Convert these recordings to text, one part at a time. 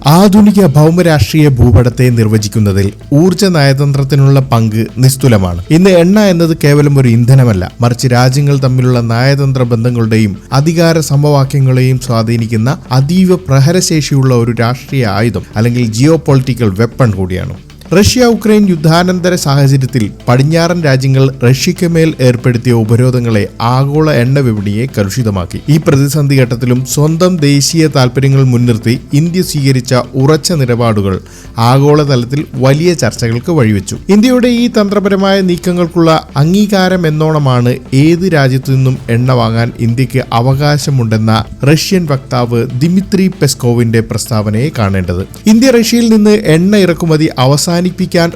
ആധുനിക ഭൗമരാഷ്ട്രീയ ഭൂപടത്തെ നിർവചിക്കുന്നതിൽ ഊർജ്ജ നയതന്ത്രത്തിനുള്ള പങ്ക് നിസ്തുലമാണ്. ഇന്ന് എണ്ണ എന്നത് കേവലം ഒരു ഇന്ധനമല്ല, മറിച്ച് രാജ്യങ്ങൾ തമ്മിലുള്ള നയതന്ത്ര ബന്ധങ്ങളുടെയും അധികാര സമവാക്യങ്ങളെയും സ്വാധീനിക്കുന്ന അതീവ പ്രഹരശേഷിയുള്ള ഒരു രാഷ്ട്രീയ ആയുധം അല്ലെങ്കിൽ ജിയോ പൊളിറ്റിക്കൽ വെപ്പൺ കൂടിയാണ്. റഷ്യ ഉക്രൈൻ യുദ്ധാനന്തര സാഹചര്യത്തിൽ പടിഞ്ഞാറൻ രാജ്യങ്ങൾ റഷ്യയ്ക്ക് മേൽ ഏർപ്പെടുത്തിയ ഉപരോധങ്ങളെ ആഗോള എണ്ണ വിപണിയെ കലുഷിതമാക്കി. ഈ പ്രതിസന്ധി ഘട്ടത്തിലും സ്വന്തം ദേശീയ താൽപര്യങ്ങൾ മുൻനിർത്തി ഇന്ത്യ സ്വീകരിച്ച ഉറച്ച നിലപാടുകൾ ആഗോളതലത്തിൽ വലിയ ചർച്ചകൾക്ക് വഴിവെച്ചു. ഇന്ത്യയുടെ ഈ തന്ത്രപരമായ നീക്കങ്ങൾക്കുള്ള അംഗീകാരം എന്നോണമാണ് ഏത് രാജ്യത്തു നിന്നും എണ്ണ വാങ്ങാൻ ഇന്ത്യക്ക് അവകാശമുണ്ടെന്ന റഷ്യൻ വക്താവ് ദിമിത്രി പെസ്കോവിന്റെ പ്രസ്താവനയെ കാണേണ്ടത്. ഇന്ത്യ റഷ്യയിൽ നിന്ന് എണ്ണ ഇറക്കുമതി അവസാനിപ്പിക്കാൻ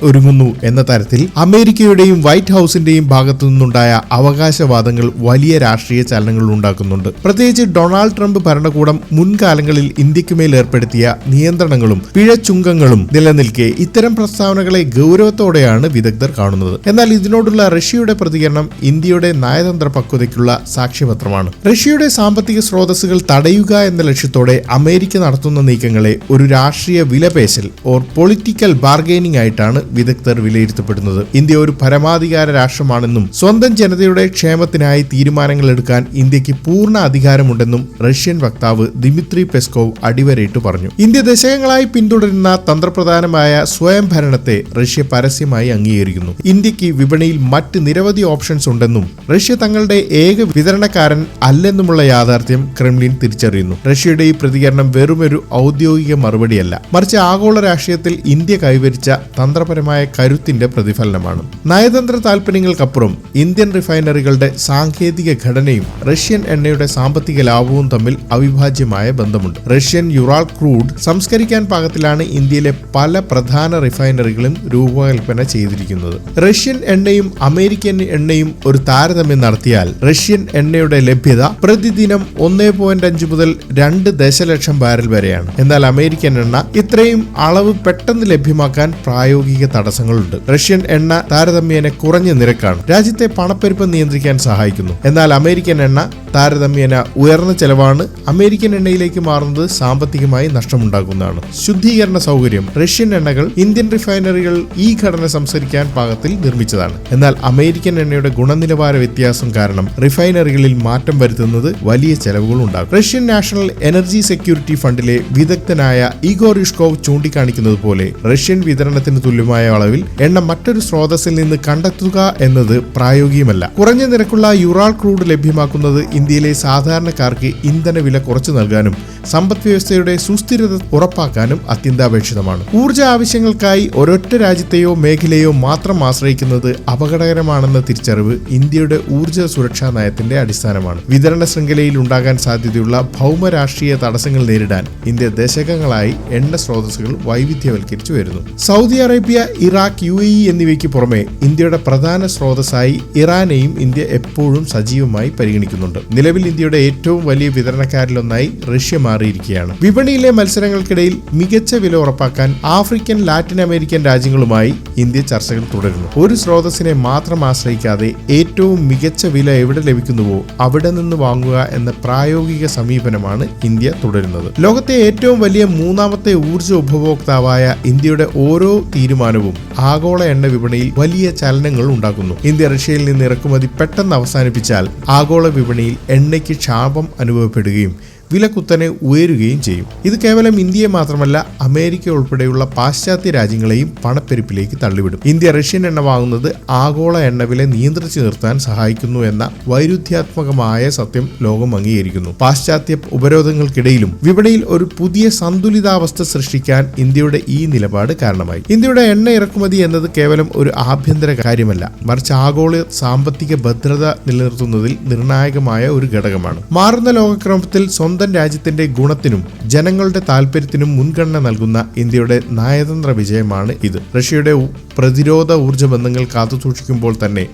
ഒരുങ്ങുന്നു എന്ന തരത്തിൽ അമേരിക്കയുടെയും വൈറ്റ് ഹൌസിന്റെയും ഭാഗത്തു നിന്നുണ്ടായ അവകാശവാദങ്ങൾ വലിയ രാഷ്ട്രീയ ചലനങ്ങൾ ഉണ്ടാക്കുന്നുണ്ട്. പ്രത്യേകിച്ച് ഡൊണാൾഡ് ട്രംപ് ഭരണകൂടം മുൻകാലങ്ങളിൽ ഇന്ത്യക്ക് മേൽ ഏർപ്പെടുത്തിയ നിയന്ത്രണങ്ങളും പിഴച്ചുങ്കങ്ങളും നിലനിൽക്കെ ഇത്തരം പ്രസ്താവനകളെ ഗൗരവത്തോടെയാണ് വിദഗ്ധർ കാണുന്നത്. എന്നാൽ ഇതിനോടുള്ള റഷ്യയുടെ പ്രതികരണം ഇന്ത്യയുടെ നയതന്ത്ര പക്വതയ്ക്കുള്ള സാക്ഷ്യപത്രമാണ്. റഷ്യയുടെ സാമ്പത്തിക സ്രോതസ്സുകൾ തടയുക എന്ന ലക്ഷ്യത്തോടെ അമേരിക്ക നടത്തുന്ന നീക്കങ്ങളെ ഒരു രാഷ്ട്രീയ വിലപേശൽ ഓർ പൊളിറ്റിക്കൽ ബാർഗൈനിങ് ആയിട്ടാണ് വിദഗ്ധർ വിലയിരുത്തപ്പെടുന്നത്. ഇന്ത്യ ഒരു പരമാധികാര രാഷ്ട്രമാണെന്നും സ്വന്തം ജനതയുടെ ക്ഷേമത്തിനായി തീരുമാനങ്ങൾ എടുക്കാൻ ഇന്ത്യക്ക് പൂർണ്ണ അധികാരമുണ്ടെന്നും റഷ്യൻ വക്താവ് ദിമിത്രി പെസ്കോവ് അടിവരയിട്ട് പറഞ്ഞു. ഇന്ത്യ ദശകങ്ങളായി പിന്തുടരുന്ന തന്ത്രപ്രധാനമായ സ്വയം ഭരണത്തെ റഷ്യ പരസ്യമായി അംഗീകരിക്കുന്നു. ഇന്ത്യക്ക് വിപണിയിൽ മറ്റ് നിരവധി ഓപ്ഷൻസ് ഉണ്ടെന്നും റഷ്യ തങ്ങളുടെ ഏക വിതരണക്കാരൻ അല്ലെന്നുമുള്ള യാഥാർത്ഥ്യം ക്രെംലിൻ തിരിച്ചറിയുന്നു. റഷ്യയുടെ ഈ പ്രതികരണം വെറുമൊരു ഔദ്യോഗിക മറുപടിയല്ല, മറിച്ച് ആഗോള രാഷ്ട്രീയത്തിൽ ഇന്ത്യ കൈവരിച്ച തന്ത്രപരമായ കരുത്തിന്റെ പ്രതിഫലനമാണ്. നയതന്ത്ര താൽപര്യങ്ങൾക്കപ്പുറം ഇന്ത്യൻ റിഫൈനറികളുടെ സാങ്കേതിക ഘടനയും റഷ്യൻ എണ്ണയുടെ സാമ്പത്തിക ലാഭവും തമ്മിൽ അവിഭാജ്യമായ ബന്ധമുണ്ട്. റഷ്യൻ യുറാൽ ക്രൂഡ് സംസ്കരിക്കാൻ പാകത്തിലാണ് ഇന്ത്യയിലെ പല പ്രധാന റിഫൈനറികളും രൂപകൽപ്പന ചെയ്തിരിക്കുന്നത്. റഷ്യൻ എണ്ണയും അമേരിക്കൻ എണ്ണയും ഒരു താരതമ്യം നടത്തിയാൽ റഷ്യൻ എണ്ണയുടെ ലഭ്യത പ്രതിദിനം 1.5 മുതൽ 2 ദശലക്ഷം ബാരൽ വരെയാണ്. എന്നാൽ അമേരിക്കൻ എണ്ണ ഇത്രയും അളവ് പെട്ടെന്ന് ലഭ്യമാക്കാൻ പ്രായോഗിക തടസ്സങ്ങളുണ്ട്. റഷ്യൻ എണ്ണ താരതമ്യേന കുറഞ്ഞ നിരക്കാണ്, രാജ്യത്തെ പണപ്പെരുപ്പം നിയന്ത്രിക്കാൻ സഹായിക്കുന്നു. എന്നാൽ അമേരിക്കൻ എണ്ണ താരതമ്യേന ഉയർന്ന ചെലവാണ്. അമേരിക്കൻ എണ്ണയിലേക്ക് മാറുന്നത് സാമ്പത്തികമായി നഷ്ടമുണ്ടാക്കുന്നതാണ്. ശുദ്ധീകരണ സൗകര്യം റഷ്യൻ എണ്ണകൾ ഇന്ത്യൻ റിഫൈനറികൾ ഈ ഘടന സംസ്കരിക്കാൻ പാകത്തിൽ നിർമ്മിച്ചതാണ്. എന്നാൽ അമേരിക്കൻ എണ്ണയുടെ ഗുണനിലവാര വ്യത്യാസം കാരണം റിഫൈനറികളിൽ മാറ്റം വരുത്തുന്നത് വലിയ ചെലവുകൾ ഉണ്ടാകും. റഷ്യൻ നാഷണൽ എനർജി സെക്യൂരിറ്റി ഫണ്ടിലെ വിദഗ്ധനായ ഇഗോർ യുഷ്കോവ് ചൂണ്ടിക്കാണിക്കുന്നത് പോലെ റഷ്യൻ വിതരണത്തിന് തുല്യമായ അളവിൽ എണ്ണ മറ്റൊരു സ്രോതസ്സിൽ നിന്ന് കണ്ടെത്തുക എന്നത് പ്രായോഗികമല്ല. കുറഞ്ഞ നിരക്കുള്ള യുറാൾ ക്രൂഡ് ലഭ്യമാക്കുന്നത് ഇന്ത്യയിലെ സാധാരണക്കാർക്ക് ഇന്ധന വില കുറച്ചു നൽകാനും സമ്പദ് വ്യവസ്ഥയുടെ സുസ്ഥിരത ഉറപ്പാക്കാനും അത്യന്താപേക്ഷിതമാണ്. ഊർജ്ജ ആവശ്യങ്ങൾക്കായി ഒരൊറ്റ രാജ്യത്തെയോ മേഖലയോ മാത്രം ആശ്രയിക്കുന്നത് അപകടകരമാണെന്ന തിരിച്ചറിവ് ഇന്ത്യയുടെ ഊർജ്ജ സുരക്ഷാ നയത്തിന്റെ അടിസ്ഥാനമാണ്. വിതരണ ശൃംഖലയിൽ ഉണ്ടാകാൻ സാധ്യതയുള്ള ഭൗമരാഷ്ട്രീയ തടസ്സങ്ങൾ നേരിടാൻ ഇന്ത്യ ദശകങ്ങളായി എണ്ണ സ്രോതസ്സുകൾ വൈവിധ്യവൽക്കരിച്ചു വരുന്നു. സൗദി അറേബ്യ, ഇറാഖ്, UAE എന്നിവയ്ക്ക് പുറമെ ഇന്ത്യയുടെ പ്രധാന സ്രോതസ്സായി ഇറാനെയും ഇന്ത്യ എപ്പോഴും സജീവമായി പരിഗണിക്കുന്നുണ്ട്. നിലവിൽ ഇന്ത്യയുടെ ഏറ്റവും വലിയ വിതരണക്കാരിലൊന്നായി റഷ്യ മാറിയിരിക്കുകയാണ്. വിപണിയിലെ മത്സരങ്ങൾക്കിടയിൽ മികച്ച വില ഉറപ്പാക്കാൻ ആഫ്രിക്കൻ, ലാറ്റിൻ അമേരിക്കൻ രാജ്യങ്ങളുമായി ഇന്ത്യ ചർച്ചകൾ തുടരുന്നു. ഒരു സ്രോതസ്സിനെ മാത്രം ആശ്രയിക്കാതെ ഏറ്റവും മികച്ച വില എവിടെ ലഭിക്കുന്നുവോ അവിടെ നിന്ന് വാങ്ങുക എന്ന പ്രായോഗിക സമീപനമാണ് ഇന്ത്യ തുടരുന്നത്. ലോകത്തെ ഏറ്റവും വലിയ മൂന്നാമത്തെ ഊർജ്ജ ഉപഭോക്താവായ ഇന്ത്യയുടെ ഓരോ തീരുമാനവും ആഗോള എണ്ണ വിപണിയിൽ വലിയ ചലനങ്ങൾ ഉണ്ടാക്കുന്നു. ഇന്ത്യ റഷ്യയിൽ നിന്ന് ഇറക്കുമതി പെട്ടെന്ന് അവസാനിപ്പിച്ചാൽ ആഗോള വിപണിയിൽ എണ്ണയ്ക്ക് ക്ഷാമം അനുഭവപ്പെടുകയും വില കുത്തനെ ഉയരുകയും ചെയ്യും. ഇത് കേവലം ഇന്ത്യയെ മാത്രമല്ല, അമേരിക്ക ഉൾപ്പെടെയുള്ള പാശ്ചാത്യ രാജ്യങ്ങളെയും പണപ്പെരുപ്പിലേക്ക് തള്ളിവിടും. ഇന്ത്യ റഷ്യൻ എണ്ണ വാങ്ങുന്നത് ആഗോള എണ്ണവില നിയന്ത്രിച്ചു നിർത്താൻ സഹായിക്കുന്നു എന്ന വൈരുദ്ധ്യാത്മകമായ സത്യം ലോകം അംഗീകരിക്കുന്നു. പാശ്ചാത്യ ഉപരോധങ്ങൾക്കിടയിലും വിപണിയിൽ ഒരു പുതിയ സന്തുലിതാവസ്ഥ സൃഷ്ടിക്കാൻ ഇന്ത്യയുടെ ഈ നിലപാട് കാരണമായി. ഇന്ത്യയുടെ എണ്ണ ഇറക്കുമതി എന്നത് കേവലം ഒരു ആഭ്യന്തര കാര്യമല്ല, മറിച്ച് ആഗോള സാമ്പത്തിക ഭദ്രത നിലനിർത്തുന്നതിൽ നിർണായകമായ ഒരു ഘടകമാണ്. മാറുന്ന ലോകക്രമത്തിൽ സ്വന്തം രാജ്യത്തിന്റെ ഗുണത്തിനും ജനങ്ങളുടെ താൽപര്യത്തിനും മുൻഗണന നൽകുന്ന ഇന്ത്യയുടെ നയതന്ത്ര വിജയമാണ് ഇത്. റഷ്യയുടെ പ്രതിരോധ ഊർജ്ജ ബന്ധങ്ങൾ കാത്തുസൂക്ഷിക്കുമ്പോൾ തന്നെ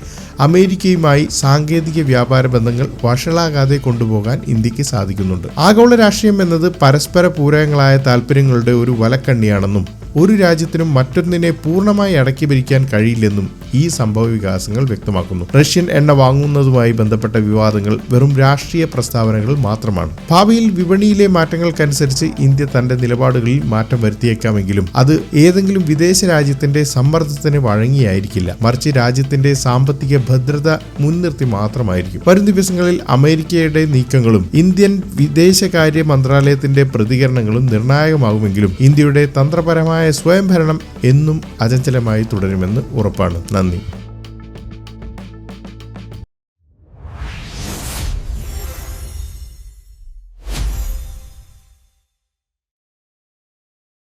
അമേരിക്കയുമായി സാങ്കേതിക വ്യാപാര ബന്ധങ്ങൾ വഷളാകാതെ കൊണ്ടുപോകാൻ ഇന്ത്യക്ക് സാധിക്കുന്നുണ്ട്. ആഗോള രാഷ്ട്രീയം എന്നത് പരസ്പര പൂരകങ്ങളായ താൽപര്യങ്ങളുടെ ഒരു വലക്കണ്ണിയാണെന്നും ഒരു രാജ്യത്തിനും മറ്റൊന്നിനെ പൂർണ്ണമായി അടക്കി ഭരിക്കാൻ കഴിയില്ലെന്നും ഈ സംഭവ വികാസങ്ങൾ വ്യക്തമാക്കുന്നു. റഷ്യൻ എണ്ണ വാങ്ങുന്നതുമായി ബന്ധപ്പെട്ട വിവാദങ്ങൾ വെറും രാഷ്ട്രീയ പ്രസ്താവനകൾ മാത്രമാണ്. ഭാവിയിൽ വിപണിയിലെ മാറ്റങ്ങൾക്കനുസരിച്ച് ഇന്ത്യ തന്റെ നിലപാടുകളിൽ മാറ്റം വരുത്തിയേക്കാമെങ്കിലും അത് ഏതെങ്കിലും വിദേശ രാജ്യത്തിന്റെ സമ്മർദ്ദത്തിന് വഴങ്ങിയായിരിക്കില്ല, മറിച്ച് രാജ്യത്തിന്റെ സാമ്പത്തിക ഭദ്രത മുൻനിർത്തി മാത്രമായിരിക്കും. വരും ദിവസങ്ങളിൽ അമേരിക്കയുടെ നീക്കങ്ങളും ഇന്ത്യൻ വിദേശകാര്യ മന്ത്രാലയത്തിന്റെ പ്രതികരണങ്ങളും നിർണായകമാകുമെങ്കിലും ഇന്ത്യയുടെ തന്ത്രപരമായ സ്വയംഭരണം എന്നും അചഞ്ചലമായി തുടരുമെന്ന് ഉറപ്പാണ്. നന്ദി.